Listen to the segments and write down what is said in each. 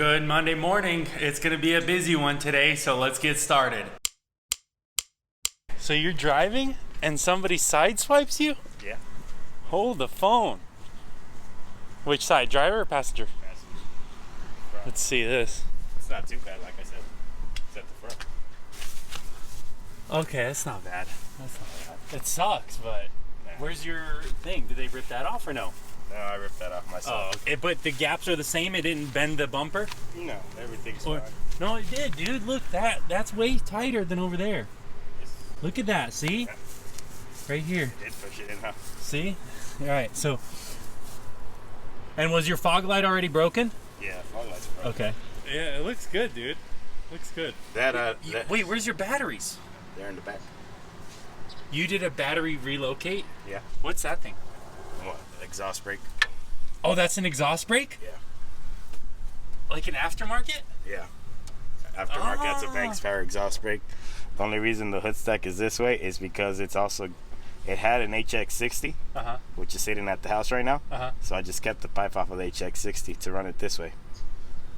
Good Monday morning. It's gonna be a busy one today, so let's get started. So you're driving and somebody sideswipes you? Yeah. Hold the phone. Which side, driver or passenger? Passenger. Let's see this. It's not too bad, like I said. It's at the front. Okay, that's not bad. That's not bad. It sucks, but where's your thing? Did they rip that off or no? No, I ripped that off myself. Oh, okay. But the gaps are the same? It didn't bend the bumper? No, everything's fine. No, it did, dude. Look, that's way tighter than over there. Look at that, see? Yeah. Right here. Did push it in, huh? See? All right, so. And was your fog light already broken? Yeah, fog lights are broken. Okay. Yeah, it looks good, dude. Looks good. Wait, where's your batteries? They're in the back. You did a battery relocate? Yeah. What's that thing? What? Exhaust brake? Oh, that's an exhaust brake? Yeah. Like an aftermarket? Yeah. Aftermarket's a Banks Power exhaust brake. The only reason the hood stack is this way is because it had an HX60, which is sitting at the house right now. So I just kept the pipe off of the HX60 to run it this way.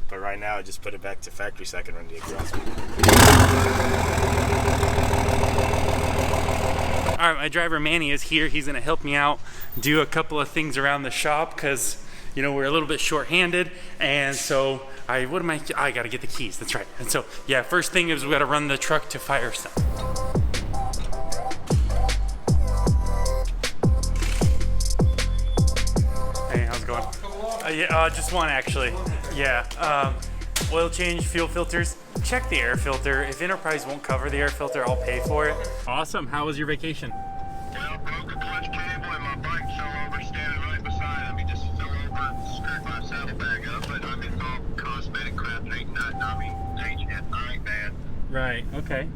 But right now I just put it back to factory so I can run the exhaust brake. All right, my driver Manny is here. He's gonna help me out do a couple of things around the shop because, you know, we're a little bit short-handed, and so I gotta get the keys. That's right. And so, yeah, first thing is we gotta run the truck to Firestone. Hey, how's it going? Yeah, just one actually. Yeah, oil change, fuel filters. Check the air filter. If Enterprise won't cover the air filter, I'll pay for it. Awesome. How was your vacation? Well, broke a clutch cable and my bike fell over standing right beside him. He just fell over and screwed my saddlebag up. But I mean, it's all cosmetic crap. It ain't nothing. I mean, I ain't bad. Right. Okay.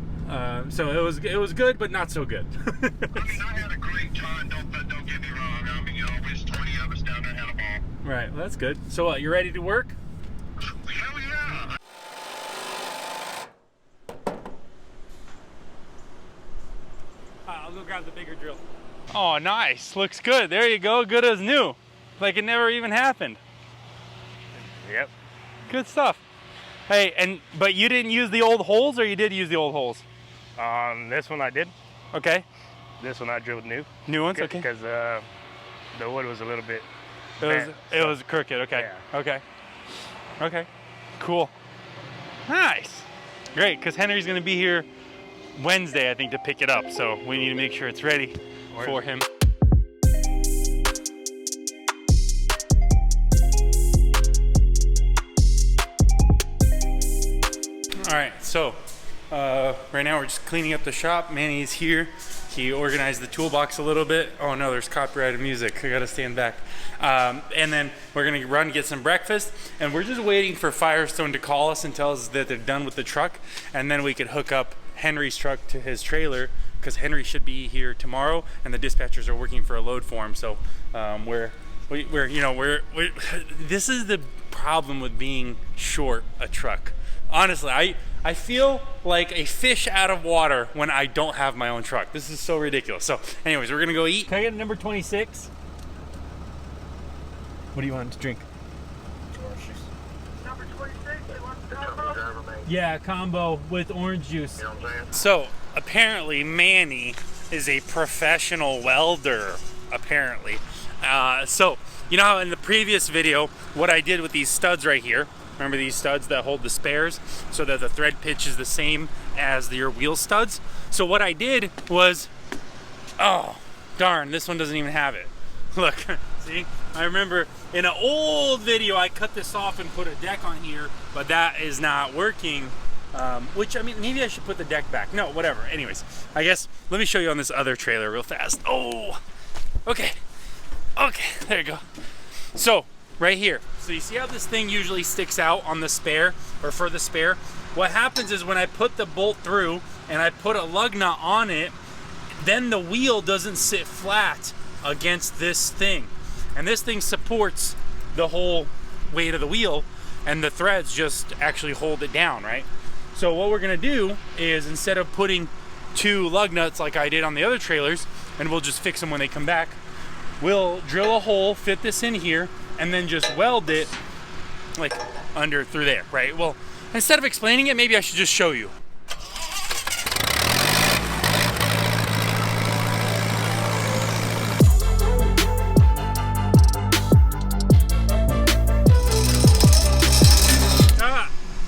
So it was good, but not so good. I mean, I had a great time. Don't get me wrong. I mean, you know, there's 20 of us down there had a ball. Right. Well, that's good. So you ready to work? Hell yeah. I'll go grab the bigger drill. Oh, nice. Looks good. There you go. Good as new. Like it never even happened. Yep. Good stuff. Hey, but you didn't use the old holes, or you did use the old holes? This one I did. Okay. This one I drilled new. New ones? Okay. Because the wood was a little bit It was crooked. Okay. Yeah. Okay. Okay. Cool. Nice. Great, because Henry's going to be here Wednesday, I think, to pick it up. So we need to make sure it's ready for him. All right, so right now we're just cleaning up the shop. Manny's here. He organized the toolbox a little bit. Oh no, there's copyrighted music. I gotta stand back. And then we're gonna run get some breakfast, and we're just waiting for Firestone to call us and tell us that they're done with the truck, and then we could hook up Henry's truck to his trailer, because Henry should be here tomorrow, and the dispatchers are working for a load for him. So this is the problem with being short a truck. Honestly, I feel like a fish out of water when I don't have my own truck. This is so ridiculous. So anyways, we're gonna go eat. Can I get a number 26? What do you want to drink? Number 26, they want the combo? Yeah, combo with orange juice. You know what I'm saying? So apparently Manny is a professional welder, apparently. So you know how in the previous video, what I did with these studs right here, remember these studs that hold the spares so that the thread pitch is the same as your wheel studs? So what I did was, oh, darn, this one doesn't even have it. Look, see? I remember in an old video, I cut this off and put a deck on here, but that is not working. Which, I mean, maybe I should put the deck back. No, whatever. Anyways, I guess, let me show you on this other trailer real fast. Oh, okay. Okay, there you go. So, right here. So you see how this thing usually sticks out on the spare, or for the spare? What happens is when I put the bolt through and I put a lug nut on it, then the wheel doesn't sit flat against this thing. And this thing supports the whole weight of the wheel, and the threads just actually hold it down, right? So what we're gonna do is, instead of putting 2 lug nuts like I did on the other trailers, and we'll just fix them when they come back, we'll drill a hole, fit this in here, and then just weld it like under through there, right? Well, instead of explaining it, maybe I should just show you.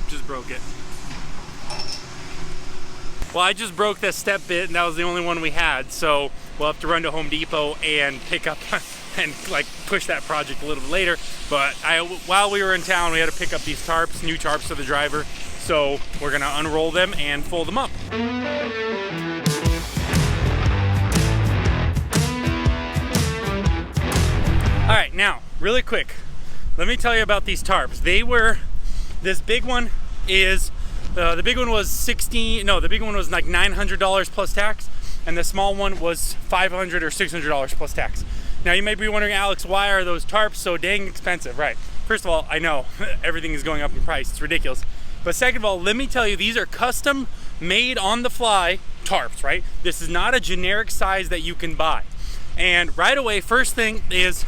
Just broke it. Well, I just broke this step bit, and that was the only one we had, so we'll have to run to Home Depot and pick up and like push that project a little bit later. But while we were in town, we had to pick up these tarps, new tarps for the driver. So we're gonna unroll them and fold them up. All right, now, really quick, let me tell you about these tarps. This big one is, the big one was the big one was like $900 plus tax, and the small one was $500 or $600 plus tax. Now you may be wondering, Alex, why are those tarps so dang expensive? Right, first of all, I know everything is going up in price, it's ridiculous. But second of all, let me tell you, these are custom made on the fly tarps, right? This is not a generic size that you can buy. And right away, first thing is,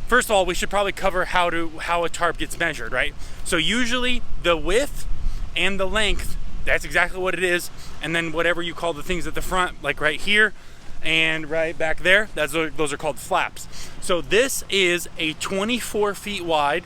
first of all, we should probably cover how a tarp gets measured, right? So usually the width and the length, that's exactly what it is. And then whatever you call the things at the front, like right here and right back there, those are called flaps. So this is a 24 feet wide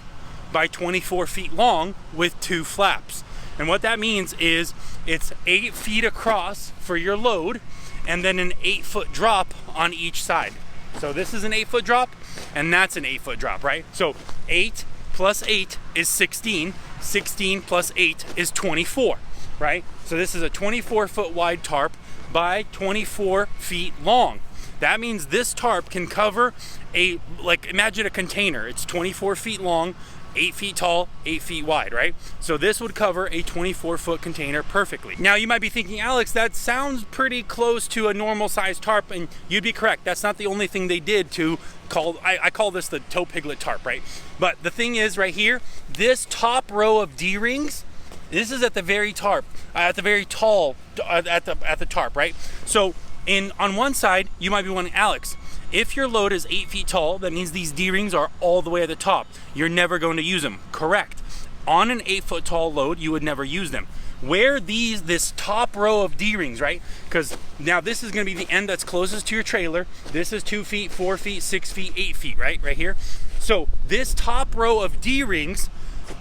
by 24 feet long with 2 flaps. And what that means is it's 8 feet across for your load and then an 8-foot drop on each side. So this is an 8-foot drop and that's an 8-foot drop, right? So 8 plus 8 is 16. 16 plus 8 is 24, right? So this is a 24-foot wide tarp by 24 feet long. That means this tarp can cover imagine a container. It's 24 feet long, 8 feet tall, 8 feet wide, right? So this would cover a 24-foot container perfectly. Now you might be thinking, Alex, that sounds pretty close to a normal size tarp, and you'd be correct. That's not the only thing they did to I call this the Tow Piglet tarp, right? But the thing is right here, this top row of D-rings, this is at the very tarp, at the very tall, at the tarp, right? So on one side, you might be wondering, Alex, if your load is 8 feet tall, that means these D-rings are all the way at the top. You're never going to use them. Correct. On an 8-foot tall load, you would never use them. Where this top row of D-rings, right? Because now this is going to be the end that's closest to your trailer. This is 2 feet, 4 feet, 6 feet, 8 feet, right here. So this top row of D-rings,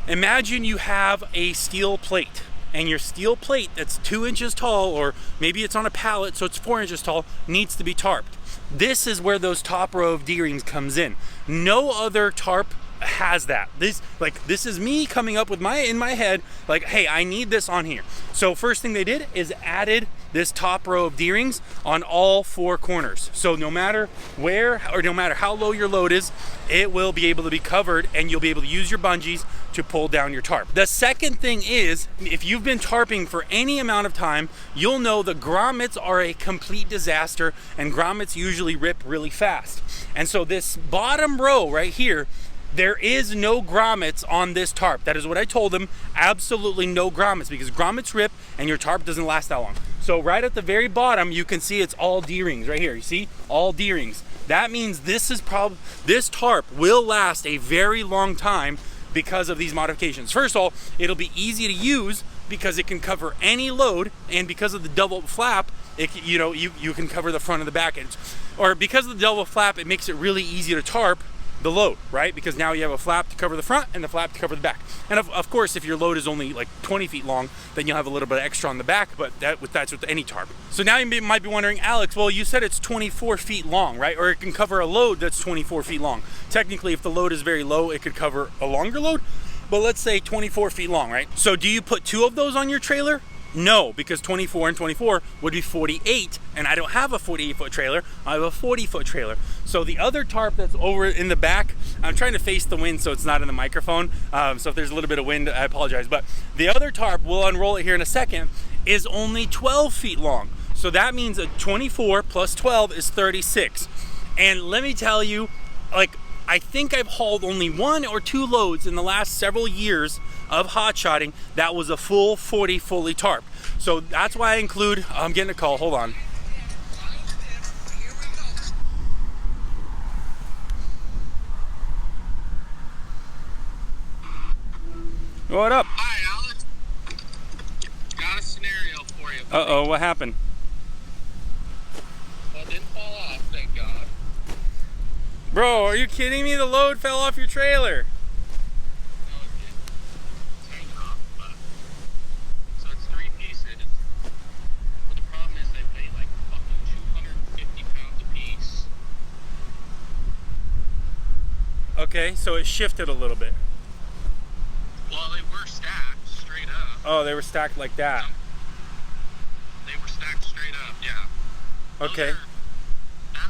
imagine you have a steel plate, and your steel plate that's 2 inches tall, or maybe it's on a pallet so it's 4 inches tall, needs to be tarped. This is where those top row of D-rings comes in. No other tarp has that. This is me coming up with in my head, like, hey, I need this on here. So first thing they did is added this top row of D-rings on all 4 corners. So no matter where or no matter how low your load is, it will be able to be covered and you'll be able to use your bungees to pull down your tarp. The second thing is, if you've been tarping for any amount of time, you'll know the grommets are a complete disaster, and grommets usually rip really fast. And so this bottom row right here, there is no grommets on this tarp. That is what I told them. Absolutely no grommets, because grommets rip and your tarp doesn't last that long. So right at the very bottom, you can see it's all D-rings right here. You see, all D-rings. That means this tarp will last a very long time because of these modifications. First of all, it'll be easy to use because it can cover any load, and because of the double flap, you can cover the front and the back end. Or because of the double flap, it makes it really easy to tarp the load, right? Because now you have a flap to cover the front and the flap to cover the back. And of course, if your load is only like 20 feet long, then you'll have a little bit extra on the back, but that's with any tarp. So now you might be wondering, Alex, well, you said it's 24 feet long, right? Or it can cover a load that's 24 feet long. Technically, if the load is very low, it could cover a longer load, but let's say 24 feet long, right? So do you put 2 of those on your trailer? No, because 24 and 24 would be 48, and I don't have a 48-foot trailer, I have a 40-foot trailer. So the other tarp that's over in the back, I'm trying to face the wind so it's not in the microphone, so if there's a little bit of wind, I apologize, but the other tarp, we'll unroll it here in a second, is only 12 feet long. So that means a 24 plus 12 is 36. And let me tell you, I think I've hauled only 1 or 2 loads in the last several years of hot shotting that was a full 40 fully tarp. So that's why I include, I'm getting a call, hold on. What up? Hi, Alex. Got a scenario for you. Uh-oh, what happened? Well, it didn't fall off, thank God. Bro, are you kidding me? The load fell off your trailer. No, it didn't. It's hanging off, but... So it's 3 pieces. But the problem is they weigh like fucking 250 pounds a piece. Okay, so it shifted a little bit. Well, they were stacked straight up. Oh, they were stacked like that. They were stacked straight up, yeah. Okay.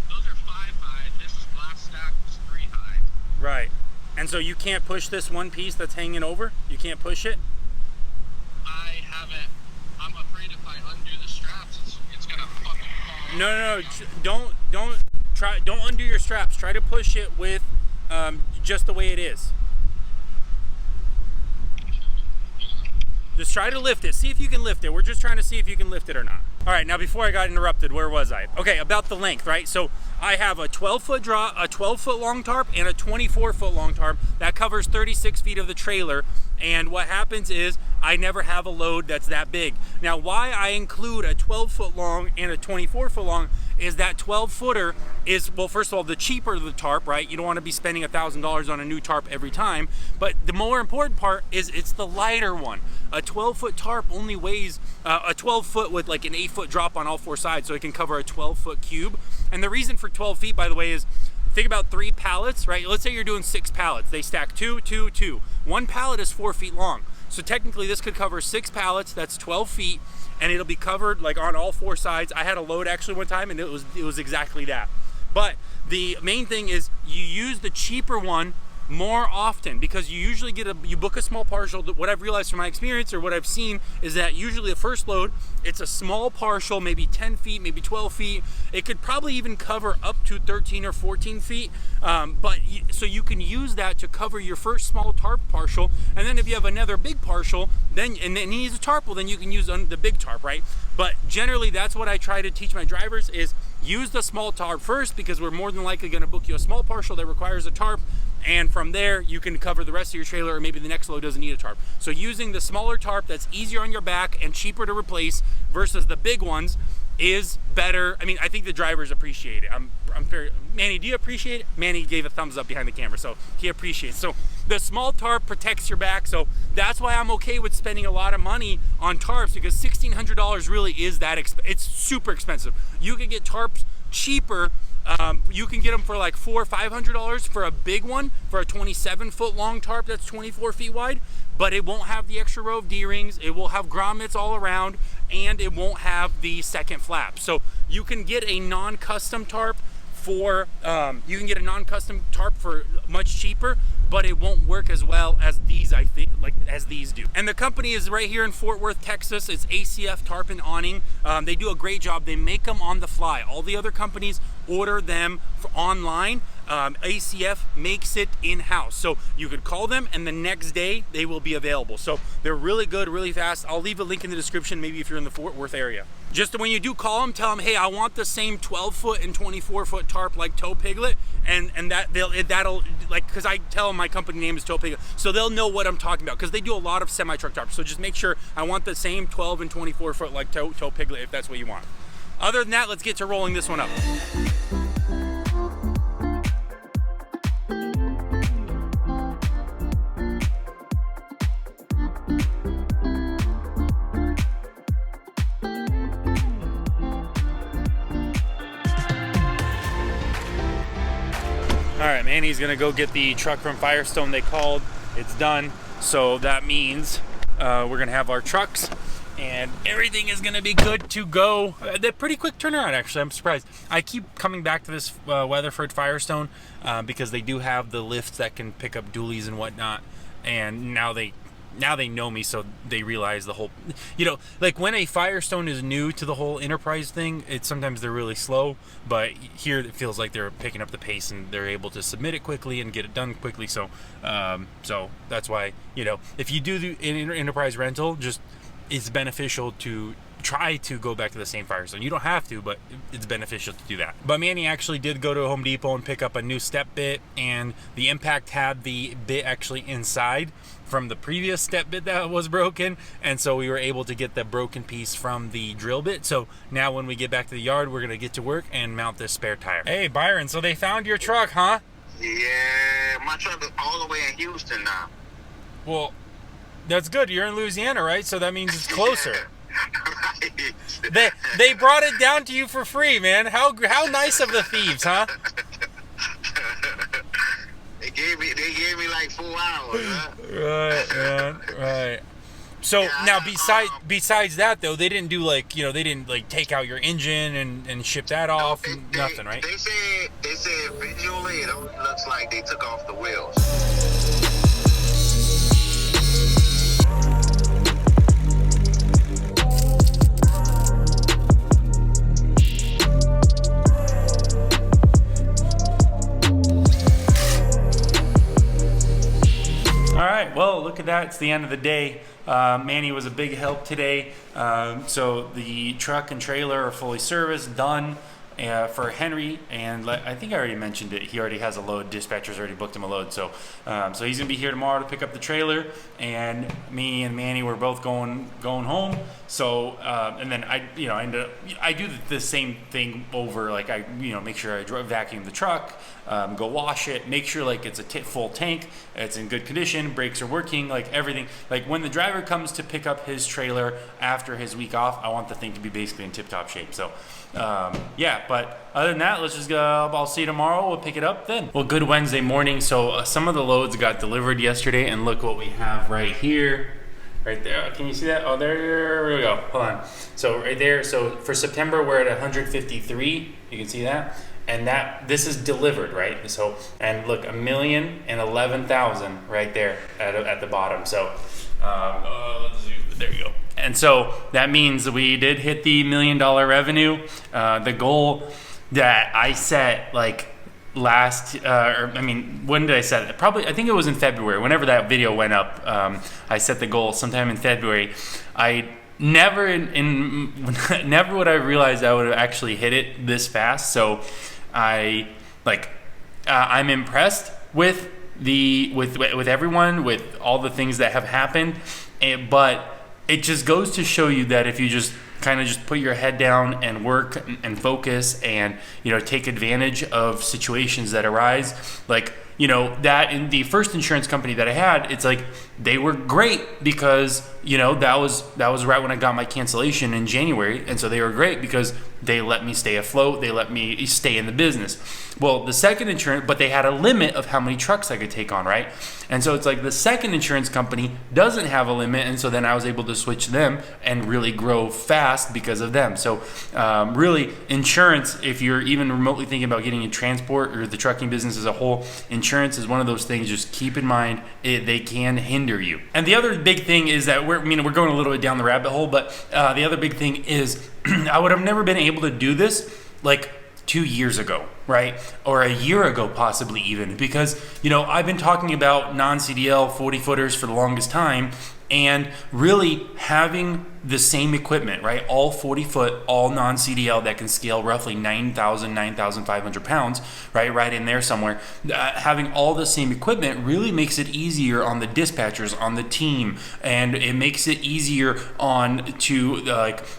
Those are 5 high. This last stack was 3 high. Right. And so you can't push this one piece that's hanging over? You can't push it? I haven't. I'm afraid if I undo the straps, it's gonna fucking fall. No. Don't undo your straps. Try to push it with just the way it is. Just try to lift it. See if you can lift it. We're just trying to see if you can lift it or not. All right, now before I got interrupted, where was I? Okay, about the length, right? So I have a 12-foot drop, a 12-foot long tarp, and a 24-foot long tarp. That covers 36 feet of the trailer. And what happens is I never have a load that's that big. Now, why I include a 12-foot long and a 24-foot long is that 12-footer is, well, first of all, the cheaper the tarp, right? You don't want to be spending $1,000 on a new tarp every time. But the more important part is it's the lighter one. A 12-foot tarp only weighs a 12-foot with like an 8-foot drop on all 4 sides, so it can cover a 12-foot cube. And the reason for 12 feet, by the way, is think about 3 pallets, right? Let's say you're doing 6 pallets. They stack 2, 2, 2. 1 pallet is 4 feet long. So technically this could cover 6 pallets, that's 12 feet, and it'll be covered like on all 4 sides. I had a load actually one time and it was exactly that. But the main thing is you use the cheaper one more often, because you usually you book a small partial. What I've realized from my experience, or what I've seen, is that usually the first load, it's a small partial, maybe 10 feet, maybe 12 feet. It could probably even cover up to 13 or 14 feet. So you can use that to cover your first small tarp partial, and then if you have another big partial, then you need a tarp, well, then you can use the big tarp, right? But generally, that's what I try to teach my drivers is use the small tarp first, because we're more than likely going to book you a small partial that requires a tarp. And from there, you can cover the rest of your trailer, or maybe the next load doesn't need a tarp. So using the smaller tarp that's easier on your back and cheaper to replace versus the big ones is better. I mean, I think the drivers appreciate it. I'm very, Manny, do you appreciate it? Manny gave a thumbs up behind the camera, so he appreciates it. So the small tarp protects your back, so that's why I'm okay with spending a lot of money on tarps, because $1,600 really is that it's super expensive. You can get tarps cheaper. You can get them for like $400 or $500 for a big one, for a 27-foot long tarp that's 24 feet wide, but it won't have the extra row of D-rings, it will have grommets all around, and it won't have the second flap. So you can get a non-custom tarp for much cheaper, but it won't work as well as these, I think, as these do. And the company is right here in Fort Worth, Texas. It's ACF Tarp and Awning. They do a great job. They make them on the fly. All the other companies order them online. ACF makes it in-house. So you could call them and the next day they will be available. So they're really good, really fast. I'll leave a link in the description, maybe if you're in the Fort Worth area. Just when you do call them, tell them, hey, I want the same 12-foot and 24-foot tarp like Tow Piglet, and that'll like, because I tell them my company name is Tow Piglet, so they'll know what I'm talking about, because they do a lot of semi-truck tarps. So just make sure I want the same 12 and 24-foot like Tow Piglet, if that's what you want. Other than that, let's get to rolling this one up. All right, Manny's gonna go get the truck from Firestone they called. It's done. So that means we're gonna have our trucks and everything is gonna be good to go. They're pretty quick turnaround, actually. I'm surprised. I keep coming back to this Weatherford Firestone because they do have the lifts that can pick up dualies and whatnot. And now they know me, so they realize the whole, like when a Firestone is new to the whole enterprise thing, sometimes they're really slow, but here it feels like they're picking up the pace and they're able to submit it quickly and get it done quickly. So that's why, if you do the enterprise rental, just it's beneficial to try to go back to the same fire zone. You don't have to, but it's beneficial to do that. But Manny actually did go to Home Depot and pick up a new step bit, and the impact had the bit actually inside from the previous step bit that was broken, and so we were able to get the broken piece from the drill bit. So now when we get back to the yard, we're gonna get to work and mount this spare tire. Hey Byron, so they found your truck, huh? Yeah, my truck is all the way in Houston now. Well, that's good. You're in Louisiana, right? So that means it's closer. Right. They brought it down to you for free, man. How nice of the thieves, huh? They gave me like 4 hours, huh? Right, man. Right. So Yeah, now besides that though, they didn't do like, you know, they didn't like take out your engine and ship that off. Nothing, right? They said visually it looks like they took off the wheels. All right, well, look at that. It's the end of the day. Manny was a big help today. So the truck and trailer are fully serviced, done for Henry. And I think I already mentioned it. He already has a load. Dispatcher's already booked him a load. So so he's going to be here tomorrow to pick up the trailer. And me and Manny were both going home. So and then I do the same thing over. Like I make sure I vacuum the truck. Go wash it, make sure like it's a full tank, it's in good condition, brakes are working, like everything. Like when the driver comes to pick up his trailer after his week off, I want the thing to be basically in tip-top shape. So yeah, but other than that, let's just go. I'll see you tomorrow. We'll pick it up then. Well, good Wednesday morning. So some of the loads got delivered yesterday, and look what we have right here. Right there. Can you see that? Oh, there we go. Hold on. So right there. So for September, we're at 153. You can see that. And this is delivered, right? So, and look, 1,011,000 right there at the bottom. So, there you go. And so that means we did hit the $1 million revenue. The goal that I set like when did I set it? Probably, I think it was in February. Whenever that video went up, I set the goal sometime in February. Never would I realize I would have actually hit it this fast. So I'm impressed with everyone, with all the things that have happened, but it just goes to show you that if you just kind of just put your head down and work and focus and take advantage of situations that arise, like that in the first insurance company that I had, it's like they were great because that was right when I got my cancellation in January, and so they were great because they let me stay afloat, they let me stay in the business. Well, the second insurance, but they had a limit of how many trucks I could take on, right? And so it's like the second insurance company doesn't have a limit, and so then I was able to switch them and really grow fast because of them. So really, insurance, if you're even remotely thinking about getting in transport or the trucking business as a whole, insurance is one of those things. Just keep in mind they can hinder you. And the other big thing is that we're going a little bit down the rabbit hole, but the other big thing is I would have never been able to do this like 2 years ago, right? Or a year ago, possibly even, because I've been talking about non-CDL 40 footers for the longest time, and really having the same equipment, right? All 40 foot, all non-CDL that can scale roughly 9,500 pounds, right in there somewhere. Having all the same equipment really makes it easier on the dispatchers, on the team, and it makes it easier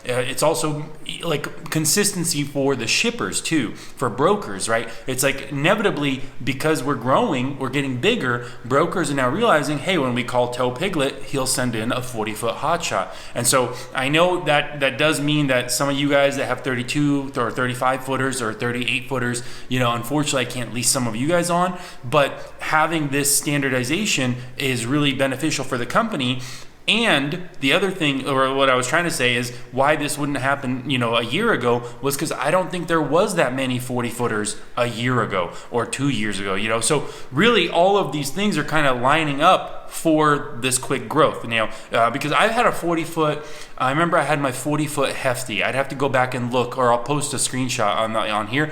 it's also like consistency for the shippers too, for brokers, right? It's like inevitably, because we're growing, we're getting bigger, brokers are now realizing, hey, when we call Tow Piglet, he'll send in a 40 foot hotshot. And so I know that does mean that some of you guys that have 32 or 35 footers or 38 footers, unfortunately I can't lease some of you guys on, but having this standardization is really beneficial for the company. And the other thing, or what I was trying to say, is why this wouldn't happen, a year ago, was because I don't think there was that many 40 footers a year ago or 2 years ago, So really all of these things are kind of lining up for this quick growth. Because I've had a 40-foot, I remember I had my 40-foot hefty. I'd have to go back and look, or I'll post a screenshot on here.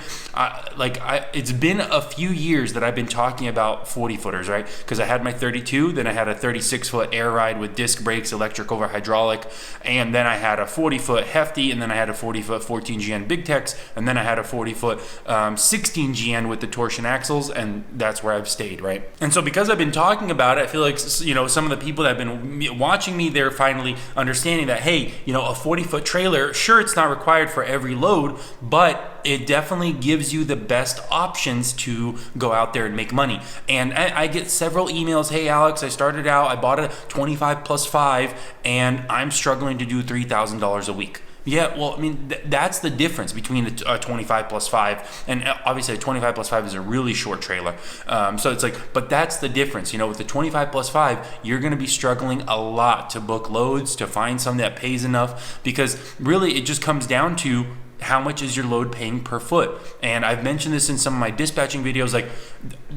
It's been a few years that I've been talking about 40-footers, right? Because I had my 32, then I had a 36-foot air ride with disc brakes, electric over hydraulic, and then I had a 40-foot hefty, and then I had a 40-foot 14GN Big Tex, and then I had a 40-foot 16GN with the torsion axles, and that's where I've stayed, right? And so because I've been talking about it, I feel like, some of the people that have been watching me, they're finally understanding that, hey, a 40-foot trailer, sure, it's not required for every load, but it definitely gives you the best options to go out there and make money. And I get several emails, hey Alex, I started out, I bought a 25 plus 5, and I'm struggling to do $3,000 a week. Yeah, well, I mean, that's the difference between a 25 plus 5, and obviously a 25 plus 5 is a really short trailer. So it's like, but that's the difference. With the 25 plus 5, you're going to be struggling a lot to book loads, to find something that pays enough, because really it just comes down to how much is your load paying per foot. And I've mentioned this in some of my dispatching videos, like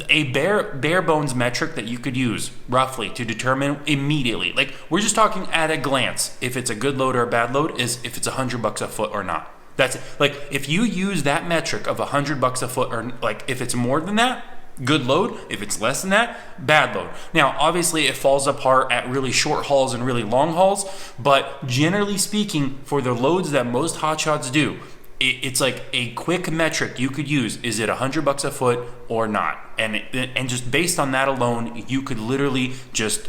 a bare bones metric that you could use roughly to determine immediately, like we're just talking at a glance, if it's a good load or a bad load, is if it's $100 a foot or not. That's it. Like if you use that metric of $100 a foot, or like if it's more than that, good load. If it's less than that, bad load. Now, obviously, it falls apart at really short hauls and really long hauls, but generally speaking, for the loads that most hotshots do, it's like a quick metric you could use. Is it $100 a foot or not? And just based on that alone, you could literally just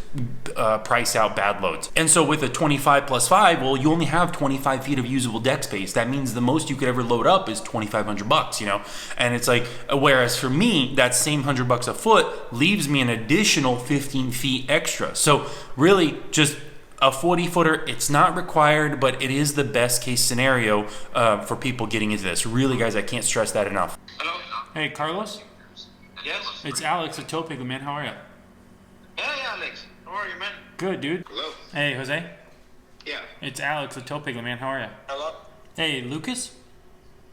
price out bad loads. And so with a 25 plus 5, well, you only have 25 feet of usable deck space. That means the most you could ever load up is $2,500, And it's like, whereas for me, that same $100 a foot leaves me an additional 15 feet extra. So really just a 40-footer, it's not required, but it is the best case scenario for people getting into this. Really, guys, I can't stress that enough. Hello? Hey, Carlos? Yes? It's Alex at Tow Piglet, man. How are you? Hey, Alex. How are you, man? Good, dude. Hello? Hey, Jose? Yeah. It's Alex at Tow Piglet, man. How are you? Hello? Hey, Lucas?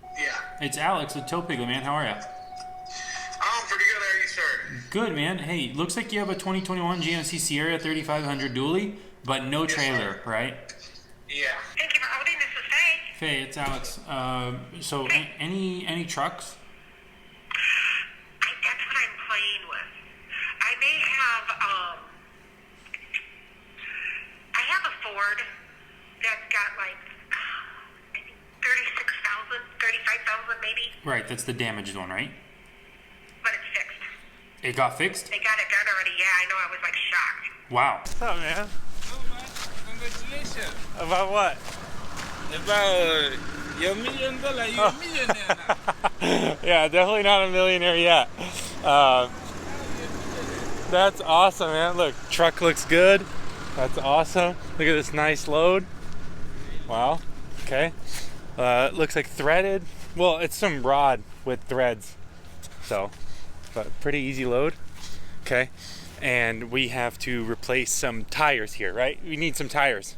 Yeah. It's Alex at Tow Piglet, man. How are you? I'm pretty good. How are you, sir? Good, man. Hey, looks like you have a 2021 GMC Sierra 3500 dually, but no trailer, right? Yeah. Thank you for holding. This is Faye. Faye, it's Alex. So any trucks? That's what I'm playing with. I may have, I have a Ford that's got like, I think 36,000, 35,000 maybe, Right, that's the damaged one, right? but it's fixed. It got fixed? They got it done already. Yeah, I know. I was like shocked. Wow. What's up, man? Oh, man. Congratulations. About what? About your $1 million. You're a millionaire now. Yeah, definitely not a millionaire yet. That's awesome, man. Look, truck looks good. That's awesome. Look at this nice load. Wow. Okay. Looks like threaded. Well, it's some rod with threads. So, but pretty easy load. Okay. And we have to replace some tires here, right? We need some tires.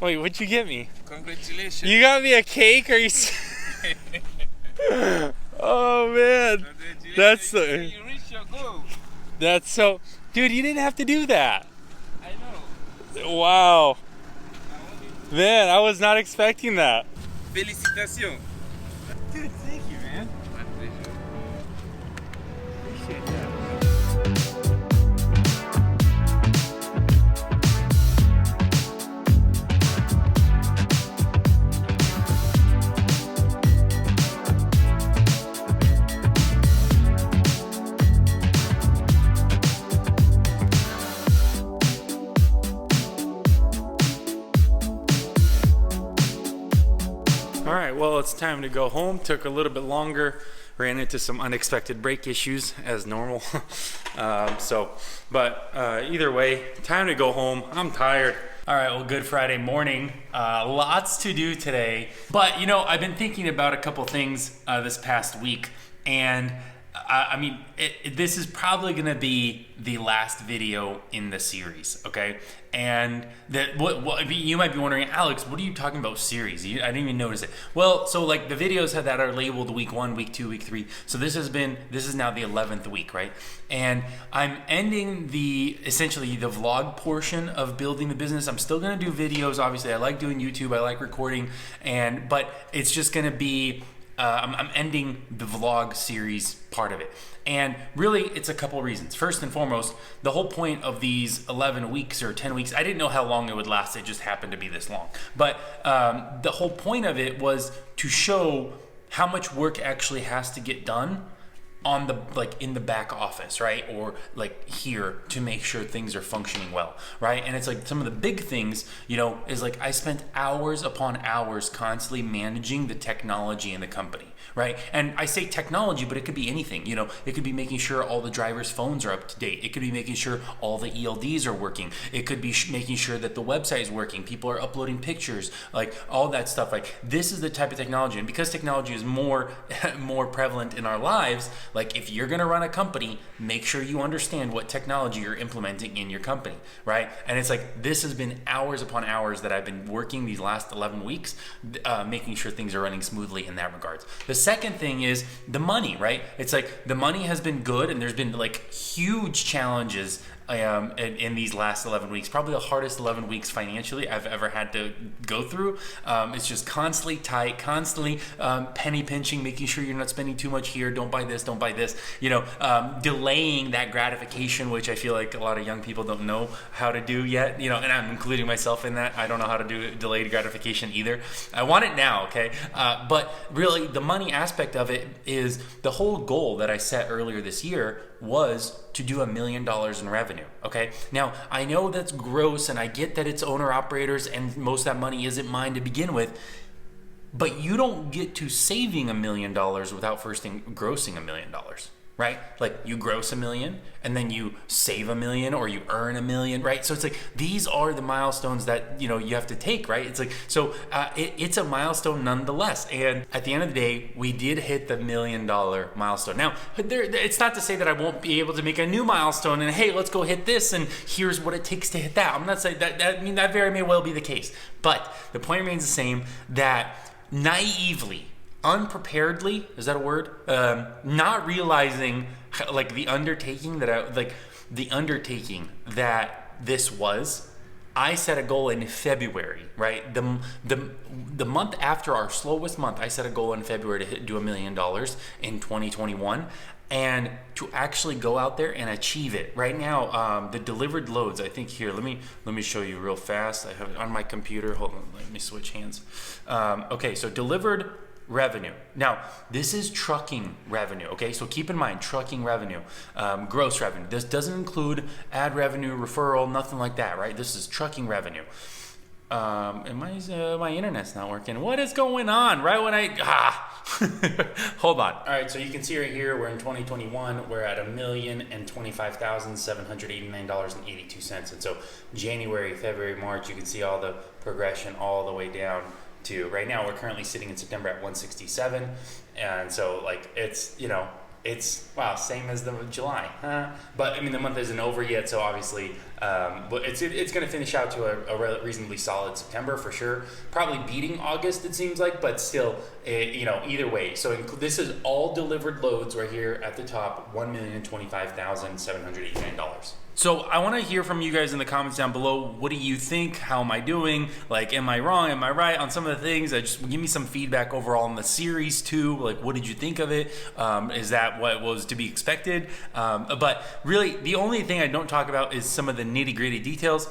Wait, what'd you get me? Congratulations. You got me a cake? Are you? Oh man, that's You reached your goal. that's so, dude. You didn't have to do that. I know. Wow, man, I was not expecting that. Félicitations. Dude, thank you, man. My pleasure. Appreciate that. All right, well, it's time to go home. Took a little bit longer. Ran into some unexpected brake issues as normal. But either way, time to go home. I'm tired. All right, well, good Friday morning. Lots to do today. But, I've been thinking about a couple things this past week. And I mean, this is probably going to be the last video in the series, okay? And you might be wondering, Alex, what are you talking about series? I didn't even notice it. Well, so like the videos that are labeled week 1, week 2, week 3. So this is now the 11th week, right? And I'm ending essentially the vlog portion of building the business. I'm still going to do videos. Obviously, I like doing YouTube. I like recording, but it's just going to be, I'm ending the vlog series part of it. And really, it's a couple reasons. First and foremost, the whole point of these 11 weeks or 10 weeks, I didn't know how long it would last. It just happened to be this long. But the whole point of it was to show how much work actually has to get done on in the back office, right? Or like here to make sure things are functioning well, right? And it's like some of the big things, is like I spent hours upon hours constantly managing the technology in the company, right? And I say technology, but it could be anything, it could be making sure all the drivers' phones are up to date. It could be making sure all the ELDs are working. It could be making sure that the website is working. People are uploading pictures, like all that stuff. Like this is the type of technology. And because technology is more prevalent in our lives, like if you're going to run a company, make sure you understand what technology you're implementing in your company, right? And it's like, this has been hours upon hours that I've been working these last 11 weeks, making sure things are running smoothly in that regards. The second thing is the money, right? It's like the money has been good, and there's been like huge challenges in these last 11 weeks, probably the hardest 11 weeks financially I've ever had to go through. It's just constantly tight, constantly penny pinching, making sure you're not spending too much here. Don't buy this, don't buy this. Delaying that gratification, which I feel like a lot of young people don't know how to do yet. And I'm including myself in that. I don't know how to do delayed gratification either. I want it now, okay? But really, the money aspect of it is the whole goal that I set earlier this year was to do $1 million in revenue, okay? Now, I know that's gross, and I get that it's owner-operators, and most of that money isn't mine to begin with, but you don't get to saving $1 million without first grossing $1 million, right? Like you gross $1 million, and then you save $1 million, or you earn $1 million, right? So it's like, these are the milestones that, you have to take, right? It's like, so it's a milestone nonetheless. And at the end of the day, we did hit the $1 million milestone. Now, it's not to say that I won't be able to make a new milestone and, hey, let's go hit this, and here's what it takes to hit that. I'm not saying that, I mean, that very may well be the case. But the point remains the same, that naively, unpreparedly, is that a word? Not realizing like the undertaking that this was. I set a goal in February, right? The month after our slowest month, I set a goal in February to do $1 million in 2021. And to actually go out there and achieve it. Right now, the delivered loads, I think here, let me show you real fast. I have it on my computer. Hold on, let me switch hands. Okay, so delivered revenue. Now, this is trucking revenue, okay? So keep in mind, trucking revenue, gross revenue. This doesn't include ad revenue, referral, nothing like that, right? This is trucking revenue. And my internet's not working. What is going on? Right when hold on. All right, so you can see right here, we're in 2021. We're at $1,025,789.82. And so January, February, March, you can see all the progression all the way down to right now. We're currently sitting in September at 167. And so like it's wow, same as the July, huh? But I mean, the month isn't over yet, so obviously, but it's going to finish out to a reasonably solid September for sure. Probably beating August, it seems like, but still, either way. So this is all delivered loads right here at the top, $1,025,789. So I want to hear from you guys in the comments down below. What do you think? How am I doing? Like, am I wrong? Am I right on some of the things? Just give me some feedback overall on the series too. Like, what did you think of it? Is that what was to be expected? But really, the only thing I don't talk about is some of the nitty gritty details,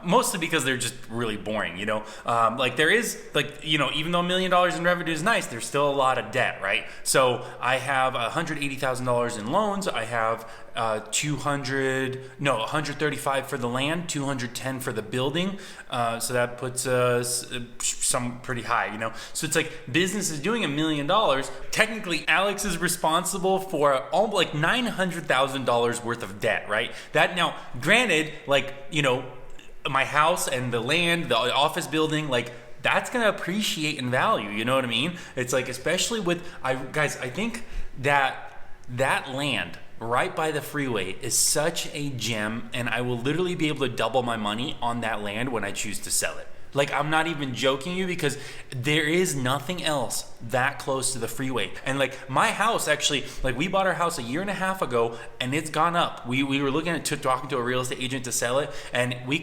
mostly because they're just really boring, like there is even though $1 million in revenue is nice, there's still a lot of debt, right? So I have $180,000 in loans. I have 135 for the land, 210 for the building. So that puts us some pretty high, So it's like business is doing $1 million. Technically, Alex is responsible for like $900,000 worth of debt, right? That now, granted, my house and the land, the office building, like that's gonna appreciate in value. You know what I mean? It's like, especially with I think that That land right by the freeway is such a gem, and I will literally be able to double my money on that land when I choose to sell it. Like, I'm not even joking you, because there is nothing else that close to the freeway. And like, my house actually, like, we bought our house 1.5 years ago, and it's gone up. We were looking at talking to a real estate agent to sell it, and we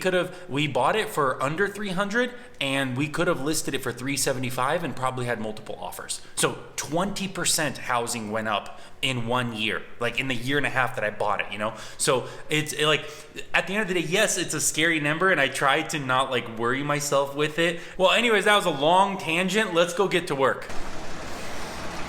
bought it for under 300, and we could have listed it for 375 and probably had multiple offers. So 20% housing went up in 1 year, like in the 1.5 years that I bought it, you know? So it's like, at the end of the day, yes, it's a scary number, and I tried to not like worry myself with it. Well, anyways, that was a long tangent. Let's go get to work.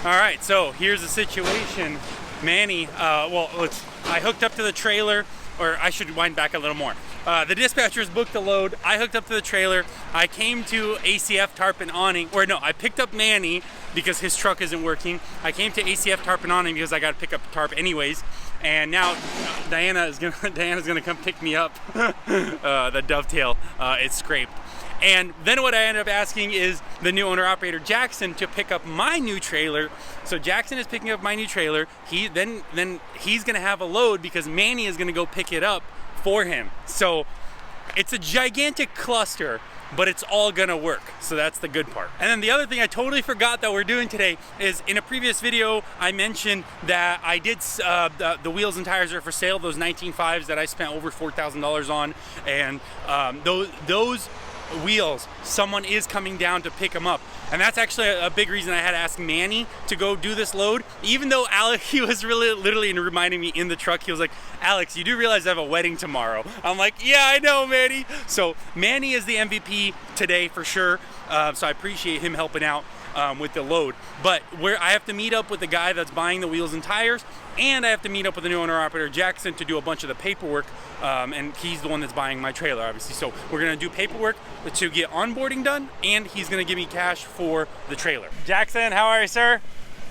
All right, so here's the situation. Manny, I hooked up to the trailer, or I should wind back a little more. The dispatchers booked the load. I hooked up to the trailer. I came to ACF Tarp and Awning, or no, I picked up Manny because his truck isn't working. I came to ACF Tarp and Awning because I got to pick up Tarp anyways. And now Diana's gonna come pick me up. The dovetail, it's scraped. And then what I ended up asking is the new owner operator Jackson to pick up my new trailer. So Jackson is picking up my new trailer. Then he's gonna have a load because Manny is gonna go pick it up for him. So it's a gigantic cluster, but it's all gonna work. So that's the good part. And then the other thing I totally forgot that we're doing today is, in a previous video, I mentioned that I did, the wheels and tires are for sale, those 19.5s that I spent over $4,000 on. And those wheels, someone is coming down to pick them up. And that's actually a big reason I had to ask Manny to go do this load. Even though Alex, he was really literally reminding me in the truck, he was like, Alex, you do realize I have a wedding tomorrow? I'm like, yeah, I know, Manny. So Manny is the MVP today for sure. So I appreciate him helping out with the load. But I have to meet up with the guy that's buying the wheels and tires, and I have to meet up with the new owner operator Jackson to do a bunch of the paperwork, and he's the one that's buying my trailer, obviously. So we're gonna do paperwork to get onboarding done, and he's gonna give me cash for the trailer. Jackson, how are you, sir?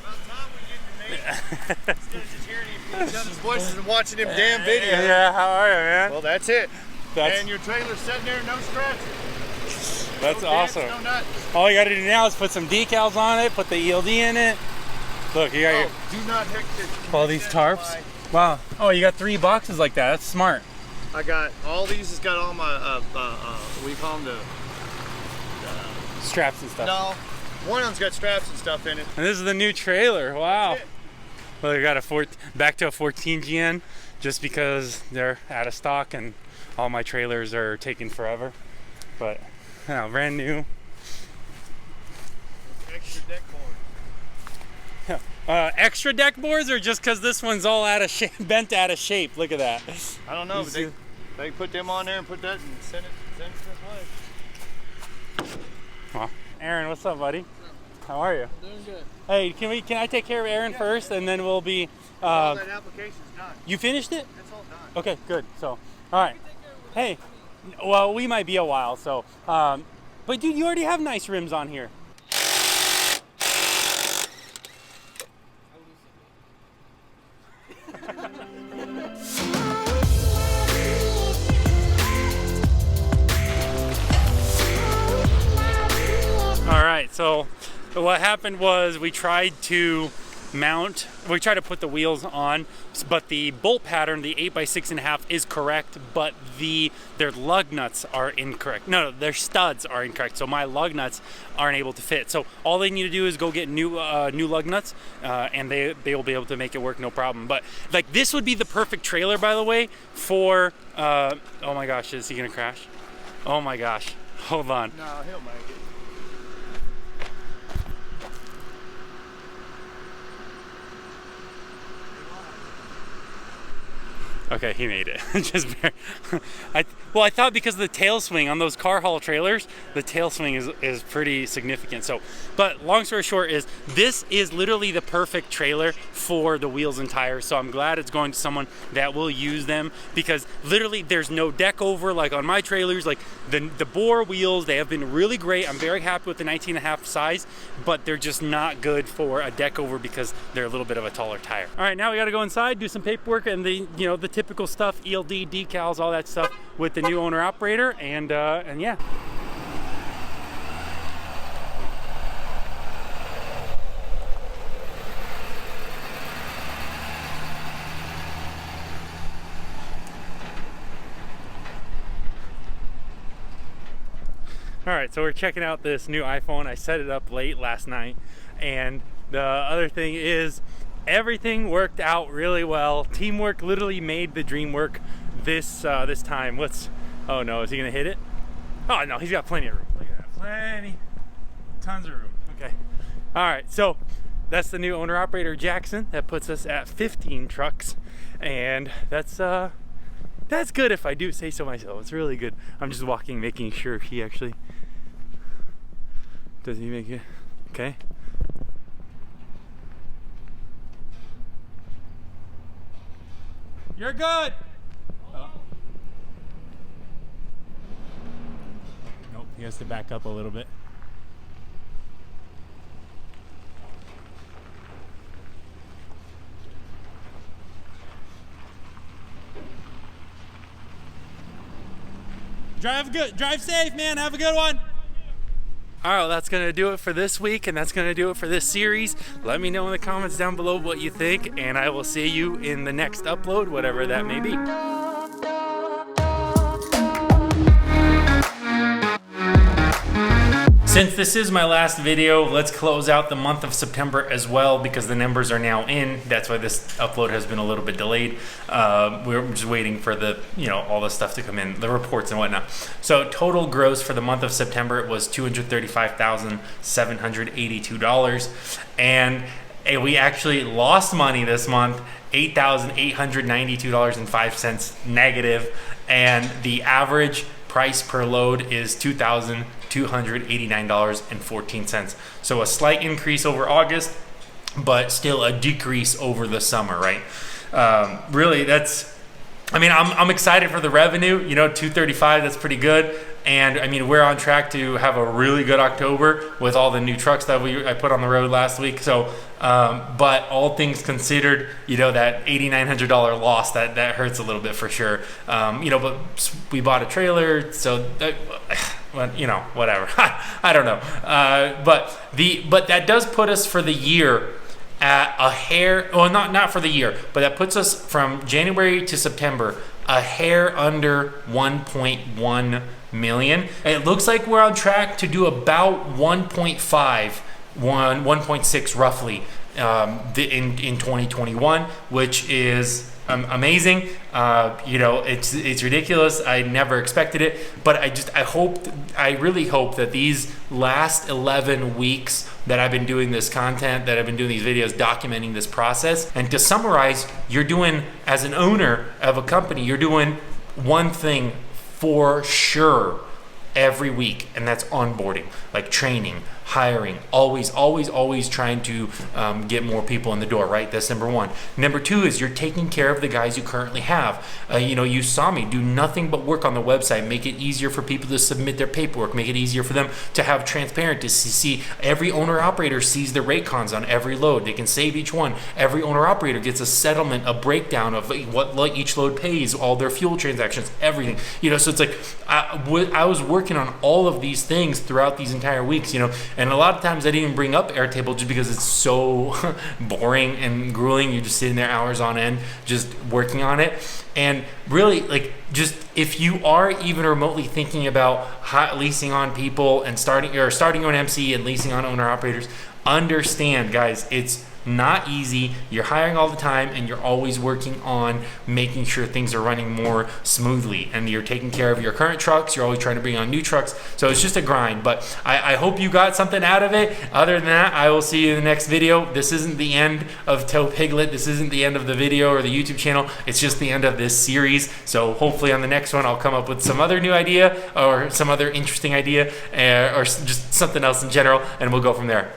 About time we get your name. Instead of just hearing each other's voices and watching them damn videos. Yeah, how are you, man? Well, that's it. And your trailer's sitting there, no scratches. That's no awesome. Dents, no nuts. All you gotta do now is put some decals on it, put the ELD in it. Look, you got your... Do not heck this. All these tarps? Wow. Oh, you got 3 boxes like that. That's smart. I got all these. Has got all my we call them the straps and stuff. No, one of them's got straps and stuff in it. And this is the new trailer. Wow. Well, you got back to a 14 GN just because they're out of stock and all my trailers are taking forever. But brand new. Extra deck board. Extra deck boards, or just because this one's all out of shape, bent out of shape? Look at that. I don't know, but they put them on there and put that and send it this way. Well, Aaron, what's up, buddy? How are you? Doing good. Hey, can I take care of Aaron first, and then we'll be. All that application's done. You finished it? It's all done. Okay, good. So, all right. Hey, well, we might be a while, so. But dude, you already have nice rims on here. All right, so what happened was we tried to put the wheels on, but the bolt pattern, the 8x6.5 is correct, but their lug nuts are incorrect. No, their studs are incorrect, so my lug nuts aren't able to fit. So all they need to do is go get new lug nuts, and they will be able to make it work, no problem. But like, this would be the perfect trailer, by the way, for oh my gosh, is he gonna crash? Oh my gosh, hold on. No, he'll make it. Okay, he made it. Just I thought because of the tail swing on those car haul trailers, the tail swing is pretty significant. So, but long story short is, this is literally the perfect trailer for the wheels and tires. So I'm glad it's going to someone that will use them, because literally there's no deck over like on my trailers. Like the bore wheels, they have been really great. I'm very happy with the 19.5 size, but they're just not good for a deck over because they're a little bit of a taller tire. All right, now we got to go inside, do some paperwork, and the typical stuff, ELD, decals, all that stuff with the new owner operator, and yeah. All right, so we're checking out this new iPhone. I set it up late last night, and the other thing is everything worked out really well. Teamwork literally made the dream work this time. Oh no, is he gonna hit it? Oh no, he's got plenty of room. Look at that, tons of room. Okay, all right, so that's the new owner operator Jackson. That puts us at 15 trucks, and that's good if I do say so myself. It's really good. I'm just walking, making sure he actually, does he make it? Okay. You're good. Oh. Nope, he has to back up a little bit. Drive safe, man. Have a good one. All right, well, that's gonna do it for this week, and that's gonna do it for this series. Let me know in the comments down below what you think, and I will see you in the next upload, whatever that may be. Since this is my last video, let's close out the month of September as well, because the numbers are now in. That's why this upload has been a little bit delayed. We're just waiting for the, all the stuff to come in, the reports and whatnot. So total gross for the month of September, it was $235,782. And we actually lost money this month, $8,892.05 negative. And the average price per load is $2,289.14. So a slight increase over August, but still a decrease over the summer, right? Really, I'm excited for the revenue. 235, that's pretty good. And I mean, we're on track to have a really good October with all the new trucks that I put on the road last week. So, but all things considered, that $8,900 loss, that hurts a little bit for sure. But we bought a trailer, so whatever. I don't know. But that does put us for the year at a hair. Well, not for the year, but that puts us from January to September a hair under 1.1 million. And it looks like we're on track to do about 1.6 roughly in 2021, which is amazing. It's ridiculous. I never expected it, but I really hope that these last 11 weeks that I've been doing this content, that I've been doing these videos documenting this process, and to summarize, you're doing, as an owner of a company, you're doing one thing for sure every week, and that's onboarding, like training, hiring, always trying to get more people in the door, right? That's number one. Number two is you're taking care of the guys you currently have. You saw me do nothing but work on the website, make it easier for people to submit their paperwork, make it easier for them to have transparent, to see every owner operator sees the rate cons on every load. They can save each one. Every owner operator gets a settlement, a breakdown of what each load pays, all their fuel transactions, everything. So it's like I was working on all of these things throughout these entire weeks, and a lot of times I didn't even bring up Airtable just because it's so boring and grueling. You're just sitting there hours on end just working on it. And really, just if you are even remotely thinking about leasing on people and starting your own MC and leasing on owner operators, understand, guys, it's not easy. You're hiring all the time, and you're always working on making sure things are running more smoothly, and you're taking care of your current trucks. You're always trying to bring on new trucks, so it's just a grind. But I hope you got something out of it. Other than that, I will see you in the next video. This isn't the end of Tow Piglet. This isn't the end of the video or the YouTube channel. It's just the end of this series. So hopefully on the next one, I'll come up with some other new idea or some other interesting idea or just something else in general, and we'll go from there.